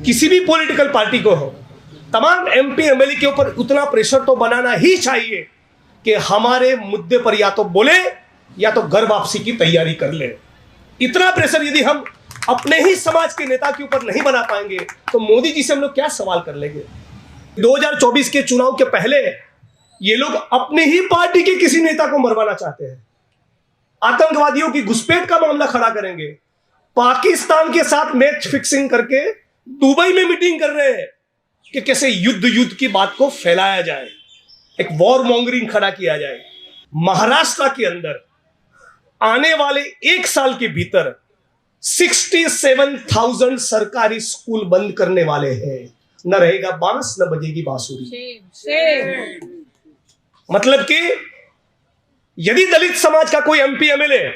किसी भी political party को हो, तमाम एमपी एमएलए के ऊपर उतना प्रेशर तो बनाना ही चाहिए कि हमारे मुद्दे पर या तो बोले या तो घर वापसी की तैयारी कर ले। इतना प्रेशर यदि हम अपने ही समाज के नेता के ऊपर नहीं बना पाएंगे तो मोदी जी से हम लोग क्या सवाल कर लेंगे। 2024 के चुनाव के पहले ये लोग अपने ही पार्टी के किसी नेता को मरवाना चाहते हैं, आतंकवादियों की घुसपैठ का मामला खड़ा करेंगे, पाकिस्तान के साथ मैच फिक्सिंग करके दुबई में मीटिंग कर रहे हैं कि कैसे युद्ध की बात को फैलाया जाए, एक वॉर मॉन्गरिंग खड़ा किया जाए। महाराष्ट्र के अंदर आने वाले 1 साल के भीतर 67,000 सरकारी स्कूल बंद करने वाले हैं। न रहेगा बांस न बजेगी बांसुरी। मतलब कि यदि दलित समाज का कोई एमपी एमएलए,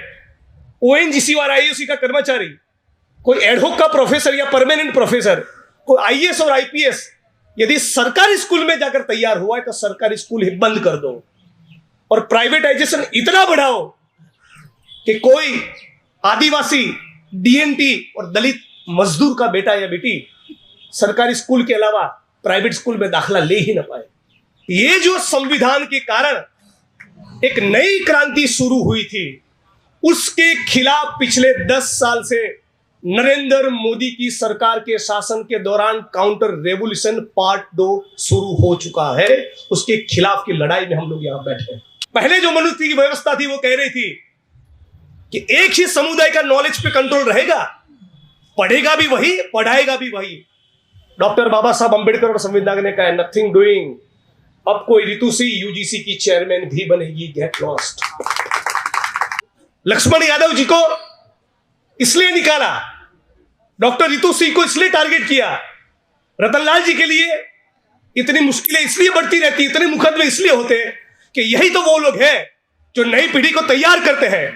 ओएनजीसी और आईयूसी का कर्मचारी, कोई एडहोक का प्रोफेसर या परमानेंट प्रोफेसर, कोई आईएएस और आईपीएस यदि सरकारी स्कूल में जाकर तैयार हुआ है तो सरकारी स्कूल ही बंद कर दो और प्राइवेटाइजेशन इतना बढ़ाओ कि कोई आदिवासी, डीएनटी और दलित मजदूर का बेटा या बेटी सरकारी स्कूल के अलावा प्राइवेट स्कूल में दाखिला ले ही ना पाए। ये जो संविधान के कारण एक नई क्रांति शुरू हुई थी, उसके खिलाफ पिछले 10 साल से नरेंद्र मोदी की सरकार के शासन के दौरान काउंटर रेवोल्यूशन पार्ट 2 शुरू हो चुका है। उसके खिलाफ की लड़ाई में हम लोग यहां बैठे हैं। पहले जो मनुष्य की व्यवस्था थी वो कह रही थी कि एक ही समुदाय का नॉलेज पे कंट्रोल रहेगा, पढ़ेगा भी वही, पढ़ाएगा भी वही। डॉक्टर बाबा साहब अंबेडकर और संविधान ने कहा नथिंग डूइंग, अब कोई ऋतु सिंह यूजीसी की चेयरमैन भी बनेगी, गेट लॉस्ट। लक्ष्मण यादव जी को इसलिए निकाला, डॉक्टर ऋतु सिंह को इसलिए टारगेट किया, रतनलाल जी के लिए इतनी मुश्किलें इसलिए बढ़ती रहती, इतने मुकदमे इसलिए होते कि यही तो वो लोग हैं जो नई पीढ़ी को तैयार करते हैं,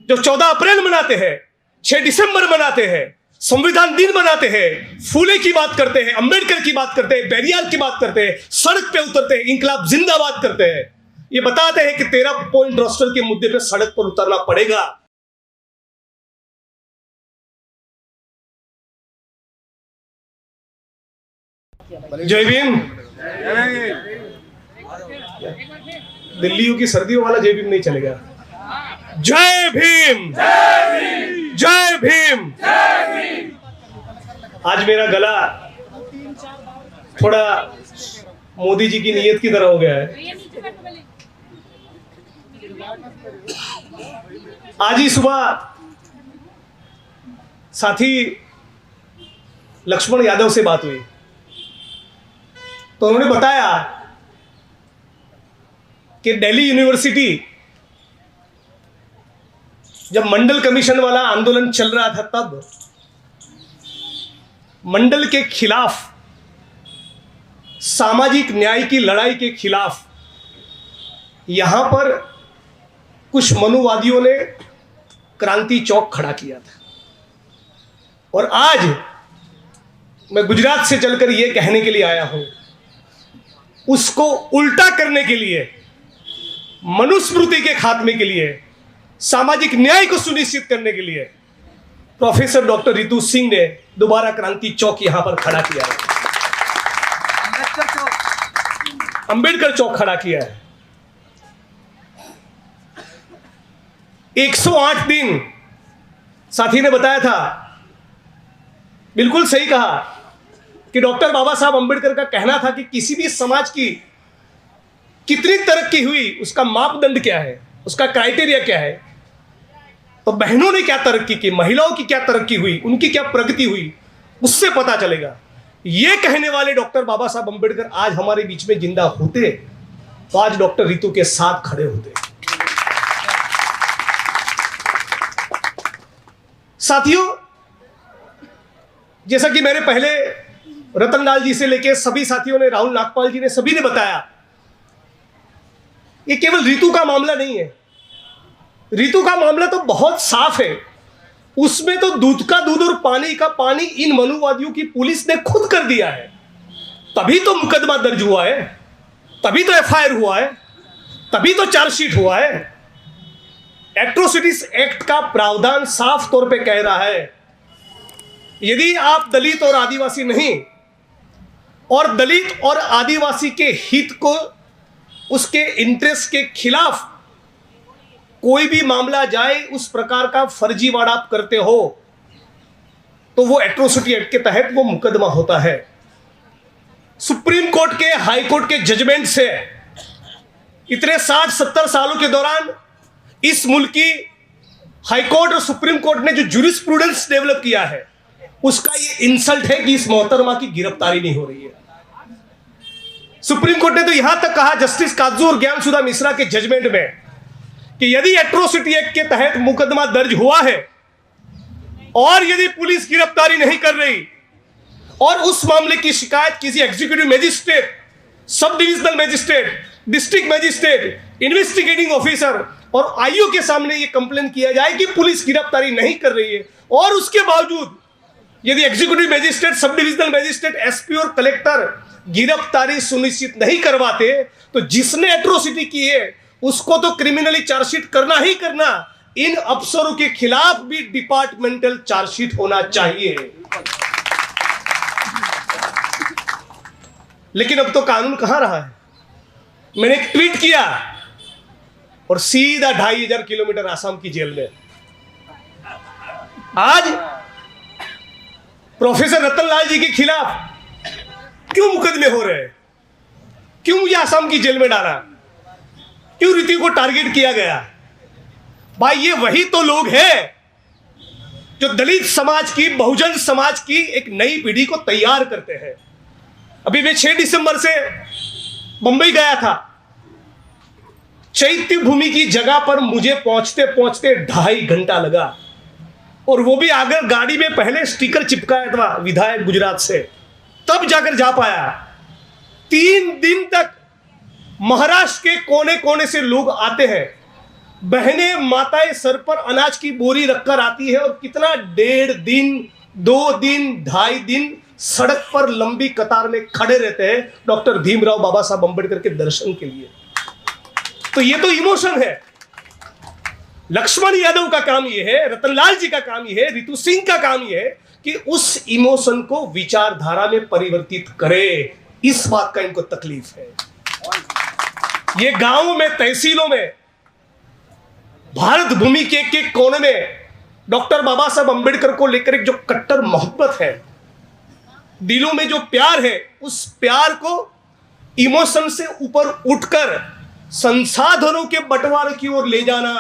जो 14 अप्रैल मनाते हैं, 6 दिसंबर मनाते हैं, संविधान दिन मनाते हैं, फूले की बात करते हैं, अंबेडकर की बात करते हैं, पेरियार की बात करते हैं, सड़क पे उतरते हैं, इंकलाब जिंदाबाद करते हैं। ये बताते हैं कि 13 पॉइंट रोस्टर के मुद्दे पे सड़क पर उतरना पड़ेगा। जय भीम। दिल्लियों की सर्दियों वाला जय भीम नहीं चलेगा। जय भीम, जय भीम। आज मेरा गला थोड़ा मोदी जी की नीयत की तरह हो गया है। आज ही सुबह साथी लक्ष्मण यादव से बात हुई तो उन्होंने बताया कि दिल्ली यूनिवर्सिटी जब मंडल कमीशन वाला आंदोलन चल रहा था तब मंडल के खिलाफ, सामाजिक न्याय की लड़ाई के खिलाफ यहां पर कुछ मनुवादियों ने क्रांति चौक खड़ा किया था। और आज मैं गुजरात से चलकर यह कहने के लिए आया हूं, उसको उल्टा करने के लिए, मनुस्मृति के खात्मे के लिए, सामाजिक न्याय को सुनिश्चित करने के लिए प्रोफेसर डॉक्टर ऋतु सिंह ने दोबारा क्रांति चौक यहां पर खड़ा किया है, अंबेडकर चौक खड़ा किया है। 108 दिन साथी ने बताया था, बिल्कुल सही कहा कि डॉक्टर बाबा साहब अंबेडकर का कहना था कि किसी भी समाज की कितनी तरक्की हुई उसका मापदंड क्या है, उसका क्राइटेरिया क्या है। तो बहनों ने क्या तरक्की की, महिलाओं की क्या तरक्की हुई, उनकी क्या प्रगति हुई, उससे पता चलेगा। ये कहने वाले डॉक्टर बाबा साहब अंबेडकर आज हमारे बीच में जिंदा होते तो आज डॉक्टर ऋतु के साथ खड़े होते। साथियों, जैसा कि मैंने पहले रतनलाल जी से लेकर सभी साथियों ने, राहुल नागपाल जी ने, सभी ने बताया, ये केवल ऋतु का मामला नहीं है। ऋतु का मामला तो बहुत साफ है, उसमें तो दूध का दूध और पानी का पानी इन मनुवादियों की पुलिस ने खुद कर दिया है। तभी तो मुकदमा दर्ज हुआ है, तभी तो एफआईआर हुआ है, तभी तो चार्जशीट हुआ है। एट्रोसिटीज एक्ट का प्रावधान साफ तौर पे कह रहा है यदि आप दलित और आदिवासी नहीं, और दलित और आदिवासी के हित को, उसके इंटरेस्ट के खिलाफ कोई भी मामला जाए, उस प्रकार का फर्जीवाड़ा आप करते हो, तो वो एट्रोसिटी एक्ट के तहत वो मुकदमा होता है। सुप्रीम कोर्ट के, हाई कोर्ट के जजमेंट से इतने 60-70 सालों के दौरान इस मुल्क की हाई कोर्ट और सुप्रीम कोर्ट ने जो जूरिस्प्रूडेंस डेवलप किया है, उसका ये इंसल्ट है कि इस मोहतरमा की गिरफ्तारी नहीं हो रही है। सुप्रीम कोर्ट ने तो यहां तक कहा, जस्टिस काजू और ज्ञानसुधा मिश्रा के जजमेंट में, कि यदि एट्रोसिटी एक्ट के तहत मुकदमा दर्ज हुआ है और यदि पुलिस गिरफ्तारी नहीं कर रही और उस मामले की शिकायत किसी executive magistrate, sub divisional magistrate, district magistrate, investigating officer और आईओ के सामने यह कंप्लेन किया जाए कि पुलिस गिरफ्तारी नहीं कर रही है, और उसके बावजूद यदि executive magistrate, sub divisional magistrate, SP और कलेक्टर गिरफ्तारी सुनिश्चित नहीं करवाते, तो जिसने एट्रोसिटी की है उसको तो क्रिमिनली चार्जशीट करना ही करना, इन अफसरों के खिलाफ भी डिपार्टमेंटल चार्जशीट होना चाहिए। लेकिन अब तो कानून कहां रहा है। मैंने एक ट्वीट किया और सीधा 2500 किलोमीटर आसाम की जेल में। आज प्रोफेसर रतनलाल जी के खिलाफ क्यों मुकदमे हो रहे हैं? क्यों मुझे आसाम की जेल में डाला? क्यों ऋतु को टारगेट किया गया? भाई, ये वही तो लोग हैं जो दलित समाज की, बहुजन समाज की एक नई पीढ़ी को तैयार करते हैं। अभी मैं 6 दिसंबर से मुंबई गया था। चैत्य भूमि की जगह पर मुझे पहुंचते पहुंचते 2.5 घंटा लगा, और वो भी अगर गाड़ी में पहले स्टिकर चिपकाया था विधायक गुजरात से, तब जाकर जा पाया। 3 दिन तक महाराष्ट्र के कोने कोने से लोग आते हैं, बहनें माताएं सर पर अनाज की बोरी रखकर आती है, और कितना 1.5 दिन, 2 दिन, 2.5 दिन सड़क पर लंबी कतार में खड़े रहते हैं डॉक्टर भीमराव बाबा साहब अंबेडकर के दर्शन के लिए। तो ये तो इमोशन है। लक्ष्मण यादव का काम ये है, रतनलाल जी का काम ये है, रितु सिंह का काम ये है कि उस इमोशन को विचारधारा में परिवर्तित करे। इस बात का इनको तकलीफ है। ये गांवों में, तहसीलों में, भारत भूमि के एक कोने में डॉक्टर बाबा साहब अंबेडकर को लेकर एक जो कट्टर मोहब्बत है, दिलों में जो प्यार है, उस प्यार को इमोशन से ऊपर उठकर संसाधनों के बंटवारे की ओर ले जाना,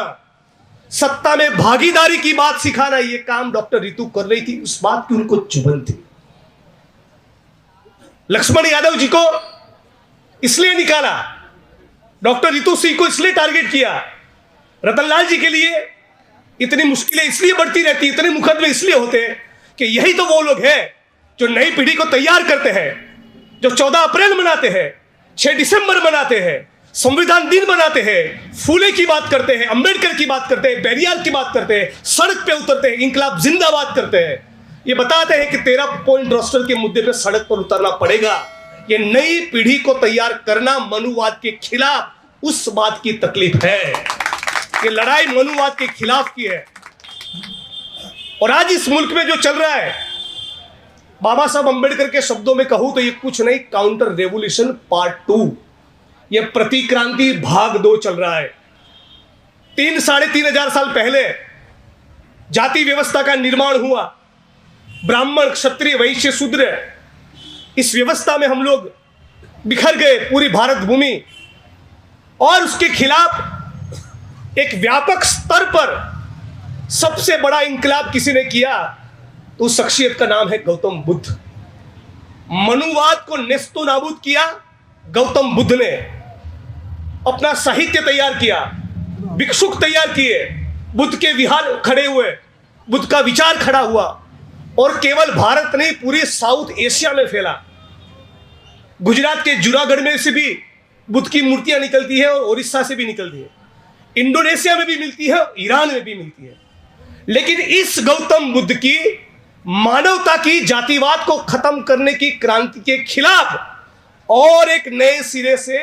सत्ता में भागीदारी की बात सिखाना, ये काम डॉक्टर रितु कर रही थी। उस बात की उनको चुभन थी। लक्ष्मण यादव जी को इसलिए निकाला, डॉक्टर रितु सिंह को इसलिए टारगेट किया, रतनलाल जी के लिए इतनी मुश्किलें इसलिए बढ़ती रहती, इतने मुकदमे इसलिए होते हैं कि यही तो वो लोग हैं जो नई पीढ़ी को तैयार करते हैं, जो 14 अप्रैल मनाते हैं, 6 दिसंबर मनाते हैं, संविधान दिन मनाते हैं, फूले की बात करते हैं, अंबेडकर की बात करते हैं, पेरियार की बात करते हैं, सड़क पे उतरते हैं, इंकलाब जिंदाबाद करते हैं, ये बताते हैं कि 13 पॉइंट रोस्टर के मुद्दे पे सड़क पर उतरना पड़ेगा। ये नई पीढ़ी को तैयार करना मनुवाद के खिलाफ, उस बात की तकलीफ है। ये लड़ाई मनुवाद के खिलाफ की है। और आज इस मुल्क में जो चल रहा है, बाबा साहब अंबेडकर के शब्दों में कहूं तो ये कुछ नहीं, काउंटर रेवोल्यूशन पार्ट 2, ये प्रतिक्रांति भाग 2 चल रहा है। 3-3.5 हजार साल पहले जाति व्यवस्था का निर्माण हुआ। ब्राह्मण, क्षत्रिय, वैश्य, शूद्र, इस व्यवस्था में हम लोग बिखर गए पूरी भारत भूमि, और उसके खिलाफ एक व्यापक स्तर पर सबसे बड़ा इंकलाब किसी ने किया तो उस शख्सियत का नाम है गौतम बुद्ध। मनुवाद को नेस्तो नाबूद किया गौतम बुद्ध ने। अपना साहित्य तैयार किया, भिक्षुक तैयार किए, बुद्ध के विहार खड़े हुए, बुद्ध का विचार खड़ा हुआ, और केवल भारत नहीं पूरे साउथ एशिया में फैला। गुजरात के जुनागढ़ में से भी बुद्ध की मूर्तियां निकलती है, और उड़ीसा से भी निकलती है, इंडोनेशिया में भी मिलती है, ईरान में भी मिलती है। लेकिन इस गौतम बुद्ध की मानवता की, जातिवाद को खत्म करने की क्रांति के खिलाफ और एक नए सिरे से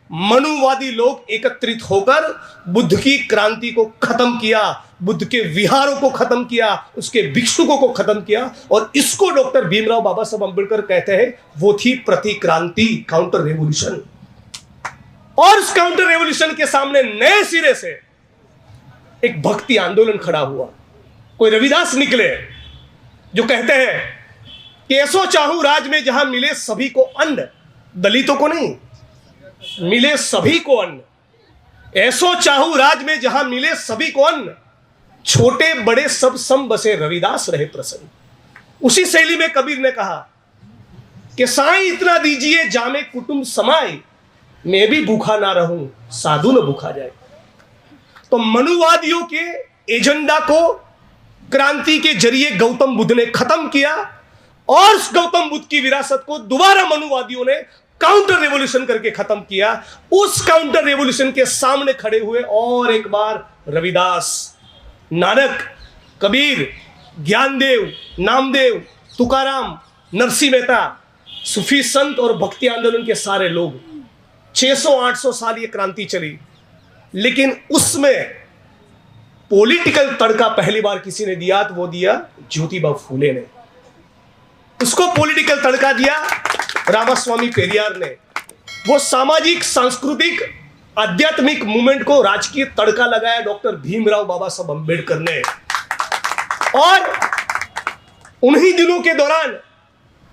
मनुवादी लोग एकत्रित होकर बुद्ध की क्रांति को खत्म किया, बुद्ध के विहारों को खत्म किया, उसके भिक्षुकों को खत्म किया, और इसको डॉक्टर भीमराव बाबा साहब अम्बेडकर कहते हैं वो थी प्रतिक्रांति, काउंटर रेवोल्यूशन। और उस काउंटर रेवोल्यूशन के सामने नए सिरे से एक भक्ति आंदोलन खड़ा हुआ। कोई रविदास निकले जो कहते हैं कि ऐसो चाहूं राज में जहां मिले सभी को अन्न, दलितों को नहीं, मिले सभी को अन्न। ऐसो चाहूं राज में जहां मिले सभी को अन्न, छोटे बड़े सब सम बसे रविदास रहे प्रसन्न। उसी शैली में कबीर ने कहा कि साईं इतना दीजिए जामे कुटुंब समाए, मैं भी भूखा ना रहूं साधु न भूखा जाए। तो मनुवादियों के एजेंडा को क्रांति के जरिए गौतम बुद्ध ने खत्म किया, और उस गौतम बुद्ध की विरासत को दोबारा मनुवादियों ने काउंटर रेवोल्यूशन करके खत्म किया। उस काउंटर रेवोल्यूशन के सामने खड़े हुए और एक बार रविदास, नानक, कबीर, ज्ञानदेव, नामदेव, तुकाराम, नरसिंह मेहता, सूफी संत और भक्ति आंदोलन के सारे लोग। 600-800 साल ये क्रांति चली, लेकिन उसमें पॉलिटिकल तड़का पहली बार किसी ने दिया तो वो दिया ज्योतिबा फूले ने। उसको पॉलिटिकल तड़का दिया रामास्वामी पेरियार ने। वो सामाजिक, सांस्कृतिक, आध्यात्मिक मूवमेंट को राजकीय तड़का लगाया डॉक्टर भीमराव बाबा साहब अम्बेडकर ने। और उन्हीं दिनों के दौरान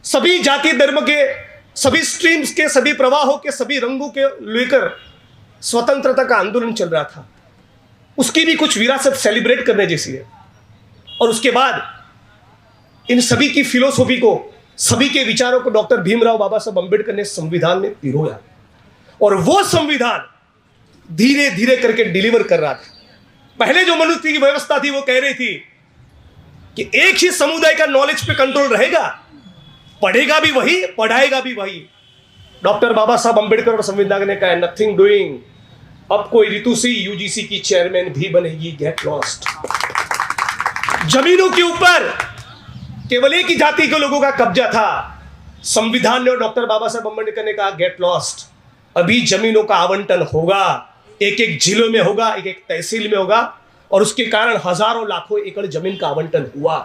सभी जाति धर्म के, सभी स्ट्रीम्स के, सभी प्रवाहों के, सभी रंगों के लेकर स्वतंत्रता का आंदोलन चल रहा था। उसकी भी कुछ विरासत सेलिब्रेट करने जैसी है। और उसके बाद इन सभी की फिलोसॉफी को, सभी के विचारों को डॉक्टर भीमराव बाबा साहब अम्बेडकर ने संविधान में पिरोया, और वो संविधान धीरे धीरे करके डिलीवर कर रहा था। पहले जो मनुष्य की व्यवस्था थी वो कह रही थी कि एक ही समुदाय का नॉलेज पे कंट्रोल रहेगा, पढ़ेगा भी वही, पढ़ाएगा भी वही। डॉक्टर बाबा साहब अम्बेडकर और संविधान ने कहा नथिंग डूइंग, अब कोई ऋतु सिंह यूजीसी की चेयरमैन भी बनेगी, गेट लॉस्ट। जमीनों के ऊपर केवल एक ही जाति के लोगों का कब्जा था। संविधान ने और डॉक्टर बाबा साहब अम्बेडकर ने कहा गेट लॉस्ट, अभी जमीनों का आवंटन होगा, एक एक जिलों में होगा, एक एक तहसील में होगा, और उसके कारण हजारों लाखों एकड़ जमीन का आवंटन हुआ।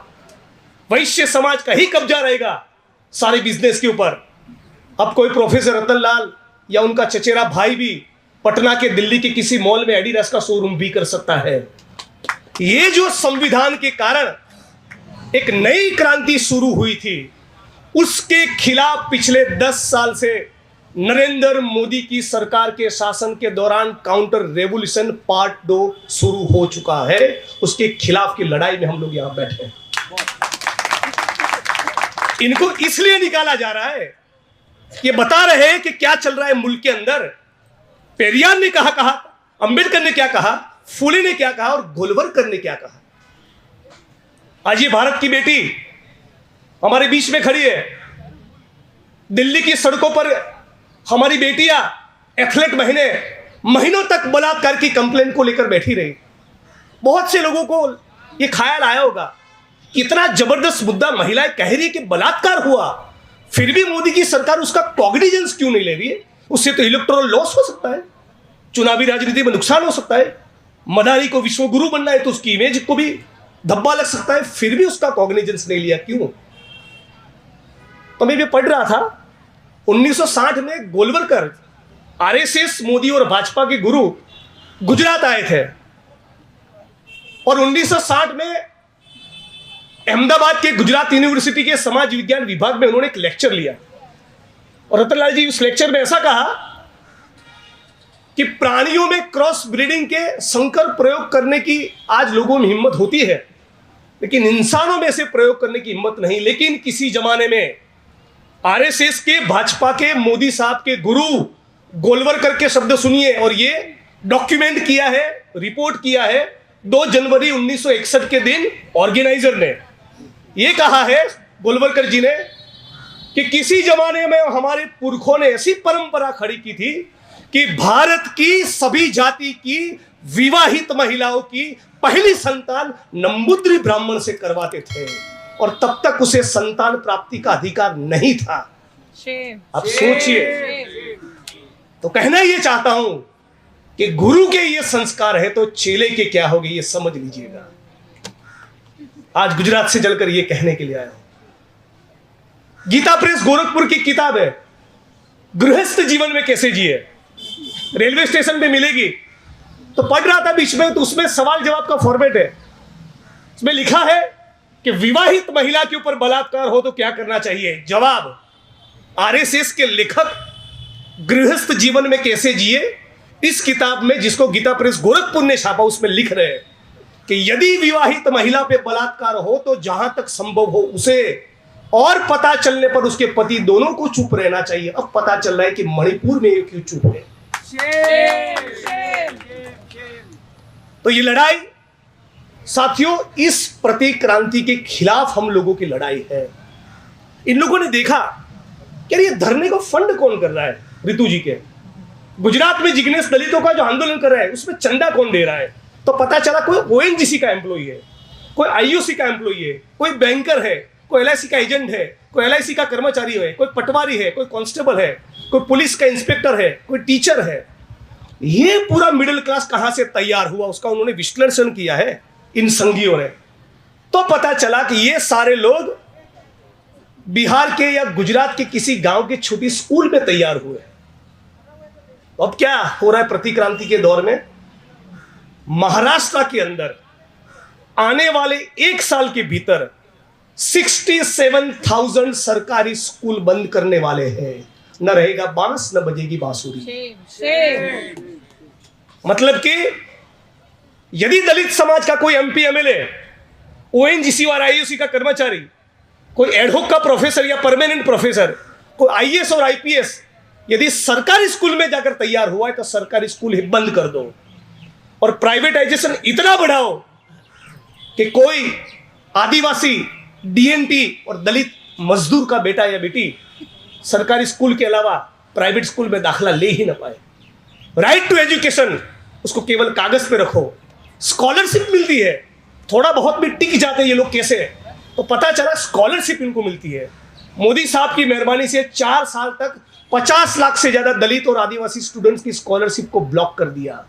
वैश्य समाज का ही कब्जा रहेगा सारे बिजनेस के ऊपर। अब कोई प्रोफेसर रतनलाल या उनका चचेरा भाई भी पटना के, दिल्ली के किसी मॉल में एडिडास का शोरूम भी कर सकता है। ये जो संविधान के कारण एक नई क्रांति शुरू हुई थी, उसके खिलाफ पिछले 10 साल से नरेंद्र मोदी की सरकार के शासन के दौरान काउंटर रेवोल्यूशन पार्ट 2 शुरू हो चुका है। उसके खिलाफ की लड़ाई में हम लोग यहां बैठे हैं। इनको इसलिए निकाला जा रहा है, ये बता रहे हैं कि क्या चल रहा है मुल्क के अंदर। पेरियार ने कहा, अंबेडकर ने क्या कहा, फूले ने क्या कहा, और गोलवलकर ने क्या कहा। आज ये भारत की बेटी हमारे बीच में खड़ी है। दिल्ली की सड़कों पर हमारी बेटियां, एथलीट महीनों तक बलात्कार की कंप्लेंट को लेकर बैठी रही। बहुत से लोगों को ये ख्याल आया होगा, इतना जबरदस्त मुद्दा, महिलाएं कह रही है कि बलात्कार हुआ, फिर भी मोदी की सरकार उसका कॉग्निजेंस क्यों नहीं ले रही है। उससे तो इलेक्टोरल लॉस हो सकता है, चुनावी राजनीति में नुकसान हो सकता है। मदारी को विश्व गुरु बनना है तो उसकी इमेज को भी धब्बा लग सकता है, फिर भी उसका कॉग्निजेंस नहीं लिया, क्यों। तो मैं भी पढ़ रहा था 1960 में गोलवलकर, आरएसएस, मोदी और भाजपा के गुरु, गुजरात आए थे, और 1960 में अहमदाबाद के गुजरात यूनिवर्सिटी के समाज विज्ञान विभाग में उन्होंने एक लेक्चर लिया। और रतनलाल जी उस लेक्चर में ऐसा कहा कि प्राणियों में क्रॉस ब्रीडिंग के संकर प्रयोग करने की आज लोगों में हिम्मत होती है, लेकिन इंसानों में ऐसे प्रयोग करने की हिम्मत नहीं। लेकिन किसी जमाने में आरएसएस के, भाजपा के, मोदी साहब के गुरु गोलवलकर के शब्द सुनिए, और ये डॉक्यूमेंट किया है, रिपोर्ट किया है 2 जनवरी 1961 के दिन। ऑर्गेनाइजर ने ये कहा है, गोलवलकर जी ने, कि किसी जमाने में हमारे पुरखों ने ऐसी परंपरा खड़ी की थी कि भारत की सभी जाति की विवाहित महिलाओं की पहली संतान नंबूद्री ब्राह्मण से करवाते थे, और तब तक उसे संतान प्राप्ति का अधिकार नहीं था। आप सोचिए, तो कहना ये चाहता हूं कि गुरु के ये संस्कार है तो चेले के क्या होगे ये समझ लीजिएगा। आज गुजरात से चलकर ये कहने के लिए आया हूं। गीता प्रेस गोरखपुर की किताब है, गृहस्थ जीवन में कैसे जिए, रेलवे स्टेशन पे मिलेगी। तो पढ़ रहा था बीच में, तो उसमें सवाल जवाब का फॉर्मेट है। उसमें लिखा है कि विवाहित महिला के ऊपर बलात्कार हो तो क्या करना चाहिए। जवाब, आरएसएस के लेखक गृहस्थ जीवन में कैसे जिए इस किताब में, जिसको गीता प्रेस गोरखपुर ने छापा, उसमें लिख रहे हैं कि यदि विवाहित महिला पे बलात्कार हो तो जहां तक संभव हो उसे, और पता चलने पर उसके पति दोनों को चुप रहना चाहिए। अब पता चल रहा है कि मणिपुर में क्यों चुप है। तो ये लड़ाई साथियों, इस प्रतिक्रांति के खिलाफ हम लोगों की लड़ाई है। इन लोगों ने देखा कि ये धरने को फंड कौन कर रहा है, रितु जी के। गुजरात में जिग्नेश दलितों का जो आंदोलन कर रहा है उसमें चंदा कौन दे रहा है। तो पता चला कोई ओएनजीसी का एम्प्लॉई है, कोई आईयूसी का एम्प्लॉई है, कोई बैंकर है, कोई एलआईसी का एजेंट है, कोई एलआईसी का कर्मचारी है, कोई पटवारी है, कोई कांस्टेबल है, कोई पुलिस का इंस्पेक्टर है, कोई टीचर है। ये पूरा मिडिल क्लास कहां से तैयार हुआ उसका उन्होंने विश्लेषण किया है इन संघियों ने। तो पता चला कि ये सारे लोग बिहार के या गुजरात के किसी गांव के छोटी स्कूल में तैयार हुए। अब क्या हो रहा है प्रतिक्रांति के दौर में, महाराष्ट्र के अंदर आने वाले एक साल के भीतर 67,000 सरकारी स्कूल बंद करने वाले हैं। न रहेगा बांस न बजेगी बांसुरी। मतलब कि यदि दलित समाज का कोई एमपी एमएलए, ओएनजीसी और आईयूसी का कर्मचारी, कोई एडहोक का प्रोफेसर या परमानेंट प्रोफेसर, कोई आईएएस और आईपीएस यदि सरकारी स्कूल में जाकर तैयार हुआ है तो सरकारी स्कूल ही बंद कर दो और प्राइवेटाइजेशन इतना बढ़ाओ कि कोई आदिवासी, डीएनटी और दलित मजदूर का बेटा या बेटी सरकारी स्कूल के अलावा प्राइवेट स्कूल में दाखिला ले ही ना पाए। राइट टू एजुकेशन उसको केवल कागज पे रखो। स्कॉलरशिप मिलती है, थोड़ा बहुत भी टिक जाते ये लोग कैसे, तो पता चला स्कॉलरशिप इनको मिलती है। मोदी साहब की मेहरबानी से 4 साल तक 50 लाख से ज्यादा दलित और आदिवासी स्टूडेंट्स की स्कॉलरशिप को ब्लॉक कर दिया।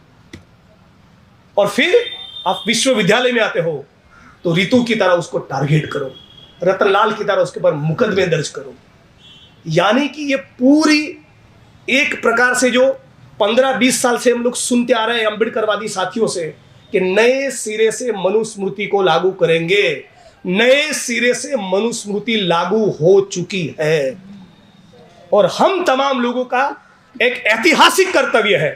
और फिर आप विश्वविद्यालय में आते हो तो रितु की तरह उसको टारगेट करो, रतनलाल की तरह उसके ऊपर मुकदमे दर्ज करो। यानी कि ये पूरी एक प्रकार से जो 15-20 साल से हम लोग सुनते आ रहे हैं अंबेडकरवादी साथियों से कि नए सिरे से मनुस्मृति को लागू करेंगे, नए सिरे से मनुस्मृति लागू हो चुकी है। और हम तमाम लोगों का एक ऐतिहासिक कर्तव्य है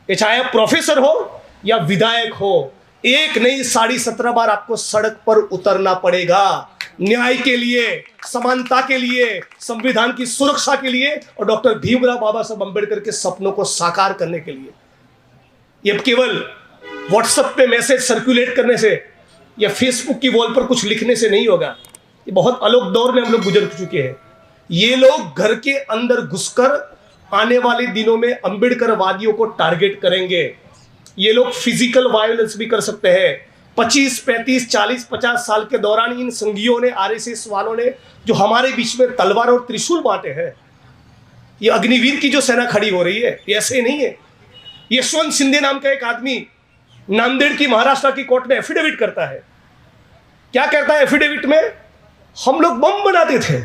कि चाहे आप प्रोफेसर हो या विधायक हो, एक नहीं 17.5 बार आपको सड़क पर उतरना पड़ेगा न्याय के लिए, समानता के लिए, संविधान की सुरक्षा के लिए और डॉक्टर भीमराव बाबा साहब अंबेडकर के सपनों को साकार करने के लिए। ये केवल व्हाट्सएप पे मैसेज सर्कुलेट करने से या फेसबुक की वॉल पर कुछ लिखने से नहीं होगा। ये बहुत अलग दौर में हम लोग गुजर चुके हैं। ये लोग घर के अंदर घुसकर आने वाले दिनों में अंबेडकरवादियों को टारगेट करेंगे। ये लोग फिजिकल वायलेंस भी कर सकते हैं। 25, 35, 40, 50 साल के दौरान इन संघियों ने, आरएसएस वालों ने जो हमारे बीच में तलवार और त्रिशूल बांटे हैं, ये अग्निवीर की जो सेना खड़ी हो रही है ये ऐसे नहीं है। यशवंत सिंधे नाम का एक आदमी नांदेड़ की, महाराष्ट्र की कोर्ट में एफिडेविट करता है। क्या कहता है एफिडेविट में? हम लोग बम बनाते थे,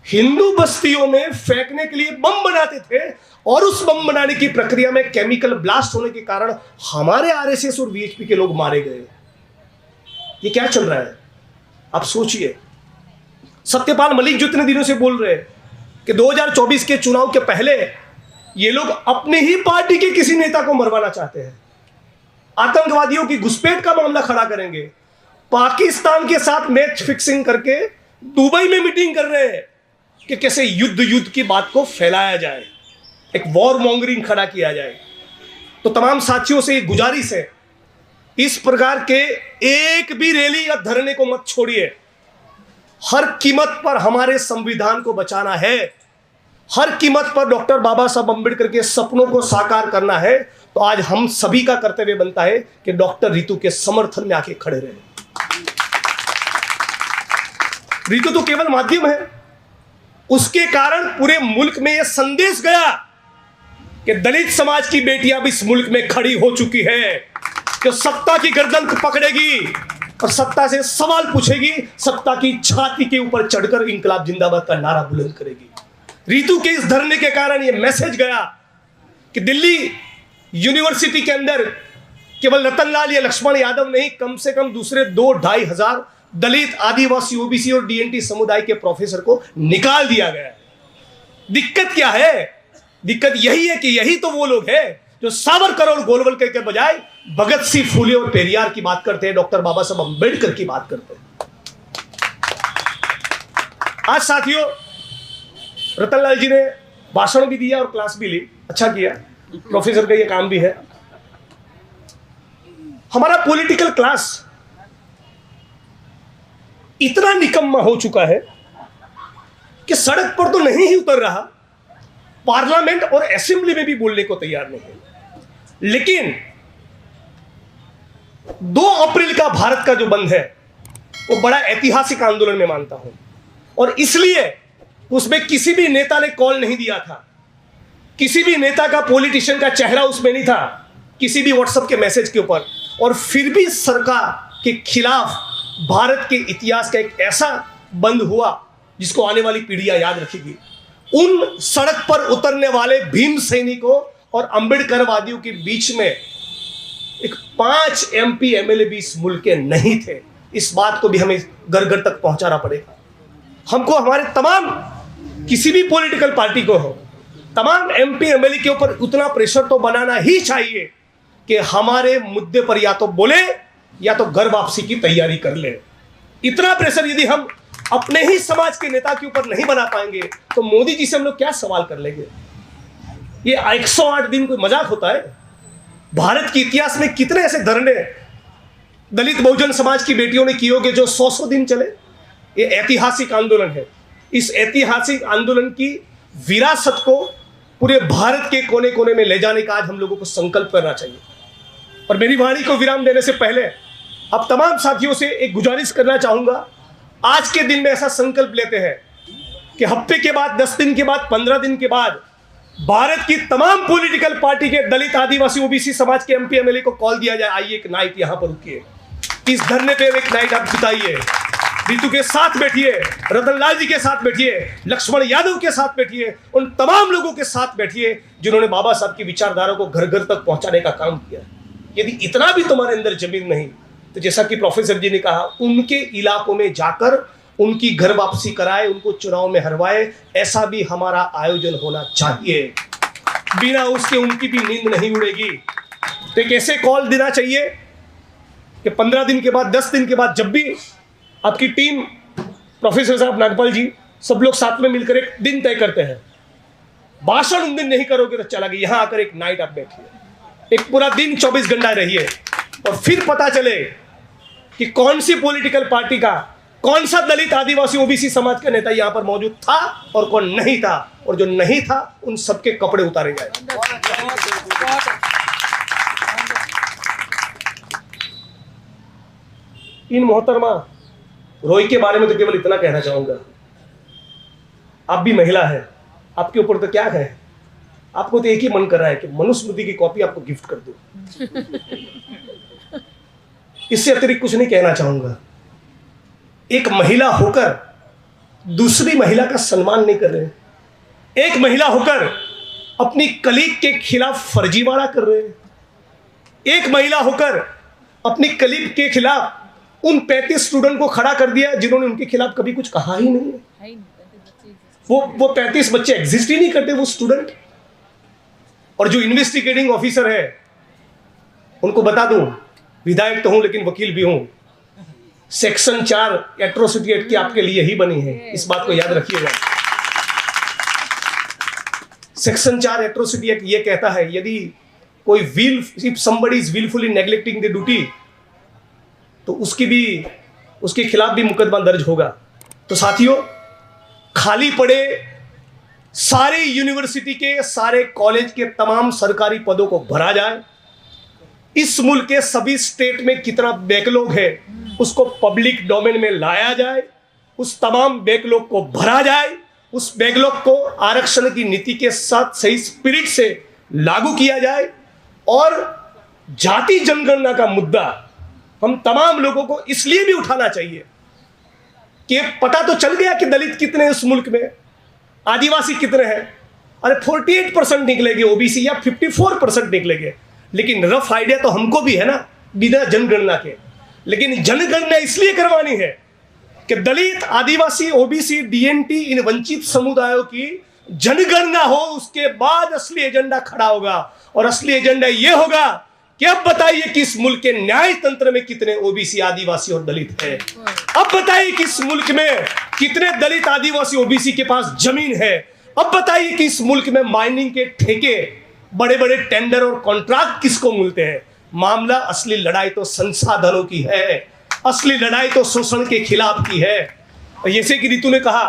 हिंदू बस्तियों में फेंकने के लिए बम बनाते थे और उस बम बनाने की प्रक्रिया में केमिकल ब्लास्ट होने के कारण हमारे आरएसएस और वीएचपी के लोग मारे गए। ये क्या चल रहा है आप सोचिए। सत्यपाल मलिक जो इतने दिनों से बोल रहे हैं कि 2024 के चुनाव के पहले ये लोग अपने ही पार्टी के किसी नेता को मरवाना चाहते हैं, आतंकवादियों की घुसपैठ का मामला खड़ा करेंगे, पाकिस्तान के साथ मैच फिक्सिंग करके दुबई में मीटिंग कर रहे हैं कि कैसे युद्ध की बात को फैलाया जाए, एक वॉर मॉन्गरिंग खड़ा किया जाए। तो तमाम साथियों से गुजारिश है, इस प्रकार के एक भी रैली या धरने को मत छोड़िए। हर कीमत पर हमारे संविधान को बचाना है, हर कीमत पर डॉक्टर बाबा साहब अंबेडकर के सपनों को साकार करना है। तो आज हम सभी का कर्तव्य बनता है कि डॉक्टर रितु के समर्थन में आके खड़े रहे। रितु तो केवल माध्यम है, उसके कारण पूरे मुल्क में यह संदेश गया कि दलित समाज की बेटियां भी इस मुल्क में खड़ी हो चुकी है, कि सत्ता की गर्दन पकड़ेगी और सत्ता से सवाल पूछेगी, सत्ता की छाती के ऊपर चढ़कर इंकलाब जिंदाबाद का नारा बुलंद करेगी। रितु के इस धरने के कारण यह मैसेज गया कि दिल्ली यूनिवर्सिटी के अंदर केवल रतनलाल या लक्ष्मण यादव नहीं, कम से कम दूसरे 2-2.5 हजार दलित, आदिवासी, ओबीसी और डीएनटी समुदाय के प्रोफेसर को निकाल दिया गया है। दिक्कत क्या है? दिक्कत यही है कि यही तो वो लोग हैं जो सावरकर और गोलवलकर के बजाय भगत सिंह, फूले और पेरियार की बात करते हैं, डॉक्टर बाबा साहब अंबेडकर की बात करते हैं। आज साथियों, रतनलाल जी ने भाषण भी दिया और क्लास भी ली, अच्छा किया, प्रोफेसर का ये काम भी है। हमारा पॉलिटिकल क्लास इतना निकम्मा हो चुका है कि सड़क पर तो नहीं ही उतर रहा, पार्लियामेंट और असेंबली में भी बोलने को तैयार नहीं है। लेकिन 2 अप्रैल का भारत का जो बंद है वो बड़ा ऐतिहासिक आंदोलन में मानता हूं, और इसलिए उसमें किसी भी नेता ने कॉल नहीं दिया था, किसी भी नेता का, पॉलिटिशियन का चेहरा उसमें नहीं था, किसी भी व्हाट्सएप के मैसेज के ऊपर, और फिर भी सरकार के खिलाफ भारत के इतिहास का एक ऐसा बंद हुआ जिसको आने वाली पीढ़ियां याद रखेगी। उन सड़क पर उतरने वाले भीम सैनिकों और अंबेडकरवादियों के बीच में एक 5 MP MLA भी इस मुल्क के नहीं थे। इस बात को भी हमें घर घर तक पहुंचाना पड़ेगा। हमको हमारे तमाम, किसी भी पॉलिटिकल पार्टी को हो, तमाम MP MLA के ऊपर उतना प्रेशर तो बनाना ही चाहिए कि हमारे मुद्दे पर या तो बोले या तो घर वापसी की तैयारी कर ले। इतना प्रेशर यदि हम अपने ही समाज के नेता के ऊपर नहीं बना पाएंगे तो मोदी जी से हम लोग क्या सवाल कर लेंगे? ये 108 दिन कोई मजाक होता है? भारत के इतिहास में कितने ऐसे धरने दलित बहुजन समाज की बेटियों ने किए होंगे जो 100 दिन चले? ये ऐतिहासिक आंदोलन है। इस ऐतिहासिक आंदोलन की विरासत को पूरे भारत के कोने कोने में ले जाने का आज हम लोगों को संकल्प करना चाहिए। और मेरी वाणी को विराम देने से पहले अब तमाम साथियों से एक गुजारिश करना चाहूंगा, आज के दिन में ऐसा संकल्प लेते हैं कि हफ्ते के बाद, 10 दिन के बाद, 15 दिन के बाद भारत की तमाम पॉलिटिकल पार्टी के दलित, आदिवासी, ओबीसी समाज के MP MLA को कॉल दिया जाए, आइए एक नाइट यहां पर रुकिए, इस धरने पे एक नाइट आप बिताइए, रितु के साथ बैठिए, रतनलाल जी के साथ बैठिए, लक्ष्मण यादव के साथ बैठिए, उन तमाम लोगों के साथ बैठिए जिन्होंने बाबा साहब की विचारधारा को घर घर तक पहुंचाने का काम किया। यदि इतना भी तुम्हारे अंदर जमीन नहीं तो जैसा कि प्रोफेसर जी ने कहा, उनके इलाकों में जाकर उनकी घर वापसी कराए, उनको चुनाव में हरवाए, ऐसा भी हमारा आयोजन होना चाहिए। बिना उसके उनकी भी नींद नहीं उड़ेगी। तो एक ऐसे कॉल देना चाहिए कि 15 दिन के बाद, 10 दिन के बाद, जब भी आपकी टीम, प्रोफेसर साहब, नागपाल जी, सब लोग साथ में मिलकर एक दिन तय करते हैं, भाषण उन दिन नहीं करोगे तो चला गया, यहां आकर एक नाइट आप बैठिए, एक पूरा दिन 24 घंटा रहिए, और फिर पता चले कि कौन सी पॉलिटिकल पार्टी का, कौन सा दलित, आदिवासी, ओबीसी समाज का नेता यहां पर मौजूद था और कौन नहीं था, और जो नहीं था उन सबके कपड़े उतारे जाए। इन मोहतरमा रोई के बारे में तो केवल इतना कहना चाहूंगा, आप भी महिला है, आपके ऊपर तो क्या है, आपको तो एक ही मन कर रहा है कि मनुस्मृति की कॉपी आपको गिफ्ट कर दूं। इससे अतिरिक्त कुछ नहीं कहना चाहूंगा। एक महिला होकर दूसरी महिला का सम्मान नहीं कर रहे, एक महिला होकर अपनी कलीग के खिलाफ फर्जीवाड़ा कर रहे हैं, एक महिला होकर अपनी कलीग के खिलाफ उन 35 स्टूडेंट को खड़ा कर दिया जिन्होंने उनके खिलाफ कभी कुछ कहा ही नहीं है। वो 35 बच्चे एग्जिस्ट ही नहीं करते, वो स्टूडेंट। और जो इन्वेस्टिगेटिंग ऑफिसर है, उनको बता दूं, विधायक तो हूं लेकिन वकील भी हूं, सेक्शन 4 एट्रोसिटी एक्ट की आपके लिए ही बनी है, इस बात को याद रखिएगा। सेक्शन 4 एट्रोसिटी एक्ट ये कहता है, यदि कोई if somebody is willfully neglecting the duty, तो उसके खिलाफ भी मुकदमा दर्ज होगा। तो साथियों, खाली पड़े सारे यूनिवर्सिटी के, सारे कॉलेज के तमाम सरकारी पदों को भरा जाए। इस मुल्क के सभी स्टेट में कितना बैकलॉग है उसको पब्लिक डोमेन में लाया जाए, उस तमाम बैकलॉग को भरा जाए, उस बैकलॉग को आरक्षण की नीति के साथ सही स्पिरिट से लागू किया जाए और जाति जनगणना का मुद्दा हम तमाम लोगों को इसलिए भी उठाना चाहिए कि पता तो चल गया कि दलित कितने हैं उस मुल्क में, आदिवासी कितने हैं। अरे 48% निकलेंगे ओबीसी या 54% निकलेंगे, लेकिन रफ आइडिया तो हमको भी है ना बिना जनगणना के। लेकिन जनगणना इसलिए करवानी है कि दलित, आदिवासी, ओबीसी, डीएनटी, इन वंचित समुदायों की जनगणना हो, उसके बाद असली एजेंडा खड़ा होगा। और असली एजेंडा यह होगा कि अब बताइए कि इस मुल्क के न्याय तंत्र में कितने ओबीसी, आदिवासी और दलित हैं। अब बताइए कि इस मुल्क में कितने दलित, आदिवासी, ओबीसी के पास जमीन है। अब बताइए कि इस मुल्क में माइनिंग के ठेके, बड़े बड़े टेंडर और कॉन्ट्रैक्ट किसको मिलते हैं। मामला, असली लड़ाई तो संसाधनों की है, असली लड़ाई तो शोषण के खिलाफ की है। और जैसे कि रितु ने कहा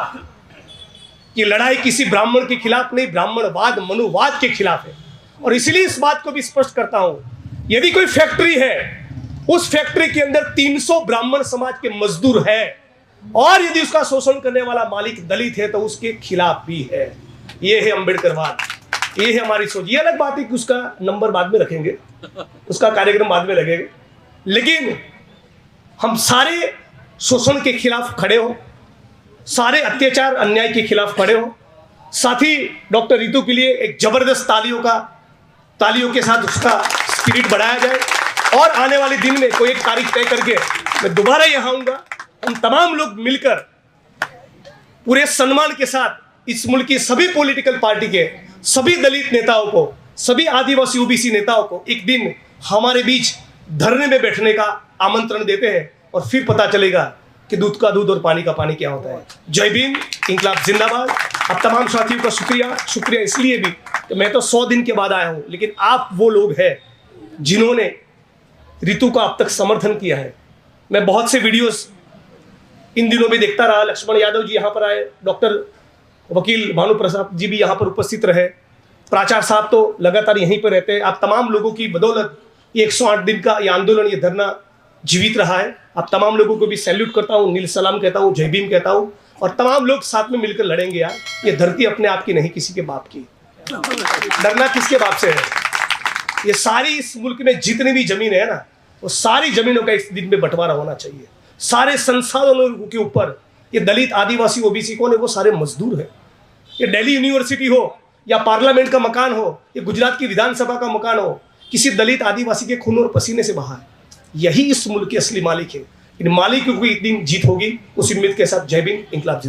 कि लड़ाई किसी ब्राह्मण के खिलाफ नहीं, ब्राह्मणवाद, मनुवाद के खिलाफ है। और इसलिए इस बात को भी स्पष्ट करता हूं, यदि कोई फैक्ट्री है, उस फैक्ट्री के अंदर 300 ब्राह्मण समाज के मजदूर है और यदि उसका शोषण करने वाला मालिक दलित है तो उसके खिलाफ भी है। यह है अम्बेडकरवाद, ये है हमारी सोच। ये अलग बात है कि उसका नंबर बाद में रखेंगे, उसका कार्यक्रम बाद में लगेगा, लेकिन हम सारे शोषण के खिलाफ खड़े हो, सारे अत्याचार अन्याय के खिलाफ खड़े हो। साथ ही डॉक्टर रितु के लिए एक जबरदस्त तालियों के साथ उसका स्पिरिट बढ़ाया जाए और आने वाले दिन में कोई एक तारीख तय करके मैं दोबारा यहाँ आऊँगा। हम तमाम लोग मिलकर पूरे सम्मान के साथ इस मुल्क की सभी पॉलिटिकल पार्टी के सभी दलित नेताओं को, सभी आदिवासी ओबीसी नेताओं को एक दिन हमारे बीच धरने में बैठने का आमंत्रण देते हैं और फिर पता चलेगा कि दूध का दूध और पानी का पानी क्या होता है। जय भीम, इंकलाब जिंदाबाद। आप तमाम साथियों का शुक्रिया इसलिए भी कि मैं तो 100 दिन के बाद आया हूँ, लेकिन आप वो लोग हैं जिन्होंने रितु का अब तक समर्थन किया है। मैं बहुत से वीडियोस इन दिनों में देखता रहा। लक्ष्मण यादव जी यहाँ पर आए, डॉक्टर वकील भानु प्रसाद जी भी यहाँ पर उपस्थित रहे, प्राचार्य साहब तो लगातार यहीं पर रहते हैं। आप तमाम लोगों की बदौलत ये 108 दिन का ये आंदोलन, ये धरना जीवित रहा है। आप तमाम लोगों को भी सैल्यूट करता हूँ, नील सलाम कहता हूँ, जय भीम कहता हूँ। और तमाम लोग साथ में मिलकर लड़ेंगे यार। ये धरती अपने आप की नहीं, किसी के बाप की। डरना किसके बाप से है। ये सारी इस मुल्क में जितनी भी जमीन है ना, वो सारी जमीनों का इस दिन में बंटवारा होना चाहिए। सारे संसाधनों के ऊपर ये दलित, आदिवासी, ओबीसी कौन है, वो सारे मजदूर हैं। ये दिल्ली यूनिवर्सिटी हो या पार्लियामेंट का मकान हो, ये गुजरात की विधानसभा का मकान हो, किसी दलित, आदिवासी के खून और पसीने से बहा है। यही इस मुल्क के असली मालिक है। इन मालिकों की एक दिन जीत होगी। उस उम्मीद के साथ जय भीम, इंकलाब जिंदाबाद।